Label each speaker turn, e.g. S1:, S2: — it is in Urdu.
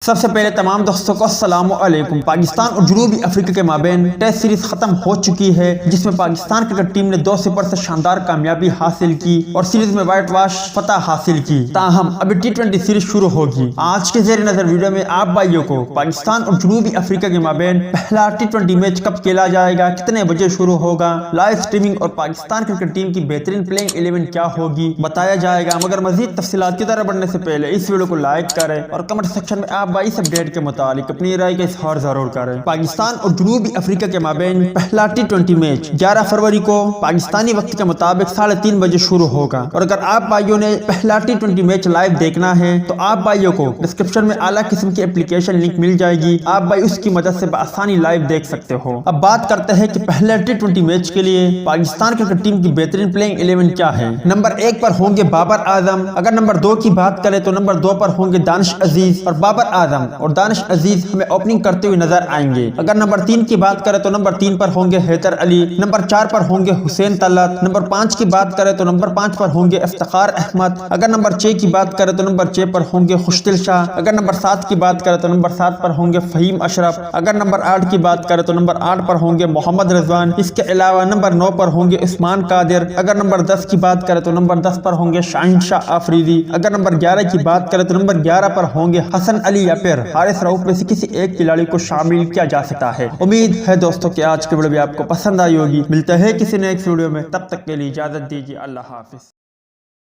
S1: سب سے پہلے تمام دوستوں کو السلام علیکم۔ پاکستان اور جنوبی افریقہ کے مابین ٹیسٹ سیریز ختم ہو چکی ہے، جس میں پاکستان کرکٹ ٹیم نے 2-0 سے شاندار کامیابی حاصل کی اور سیریز میں وائٹ واش فتح حاصل کی۔ تاہم ابھی T20 سیریز شروع ہوگی۔ آج کے زیر نظر ویڈیو میں آپ بھائیوں کو پاکستان اور جنوبی افریقہ کے مابین پہلا T20 میچ کب کھیلا جائے گا، کتنے بجے شروع ہوگا، لائیو سٹریمنگ اور پاکستان کرکٹ ٹیم کی بہترین پلینگ 11 کیا ہوگی بتایا جائے گا۔ مگر مزید تفصیلات کی طرف بڑھنے سے پہلے اس ویڈیو کو لائک کریں اور کمنٹ سیکشن میں آپ اس اپڈیٹ کے متعلق اپنی رائے کا اظہار ضرور کریں۔ پاکستان اور جنوبی افریقہ کے مابین پہلا T20 میچ 11 فروری کو پاکستانی وقت کے مطابق 3:30 بجے شروع ہوگا، اور اگر آپ بھائیوں نے پہلا T20 میچ لائیو دیکھنا ہے تو آپ بھائیوں کو ڈسکرپشن میں اعلیٰ قسم کی اپلیکیشن لنک مل جائے گی، آپ بھائی اس کی مدد سے بآسانی لائیو دیکھ سکتے ہو۔ اب بات کرتے ہیں کہ پہلے T20 میچ کے لیے پاکستان کرکٹ ٹیم کی بہترین پلینگ 11 کیا ہے۔ نمبر 1 پر ہوں گے بابر اعظم، اگر نمبر 2 کی بات کریں تو نمبر 2 پر ہوں گے دانش عزیز، اور بابر اعظم اور دانش عزیز ہمیں اوپننگ کرتے ہوئے نظر آئیں گے۔ اگر نمبر 3 کی بات کریں تو نمبر 3 پر ہوں گے حیدر علی، نمبر 4 پر ہوں گے حسین طلعت، نمبر 5 کی بات کریں تو نمبر 5 پر ہوں گے افتخار احمد، اگر نمبر 6 کی بات کریں تو نمبر 6 پر ہوں گے خوشدل شاہ، اگر نمبر 7 کی بات کریں تو نمبر 7 پر ہوں گے فہیم اشرف، اگر نمبر 8 کی بات کریں تو نمبر 8 پر ہوں گے محمد رضوان، اس کے علاوہ نمبر 9 پر ہوں گے عثمان قادر، اگر نمبر 10 کی بات کریں تو نمبر 10 پر ہوں گے شاہین شاہ آفریدی، اگر نمبر 11 کی بات کریں تو نمبر 11 پر ہوں گے حسن علی یا پھر حارث رؤف میں سے کسی ایک کھلاڑی کو شامل کیا جا سکتا ہے۔ امید ہے دوستوں کہ آج کی ویڈیو بھی آپ کو پسند آئی ہوگی۔ ملتے ہیں کسی نیکسٹ ویڈیو میں، تب تک کے لیے اجازت دیجیے، اللہ حافظ۔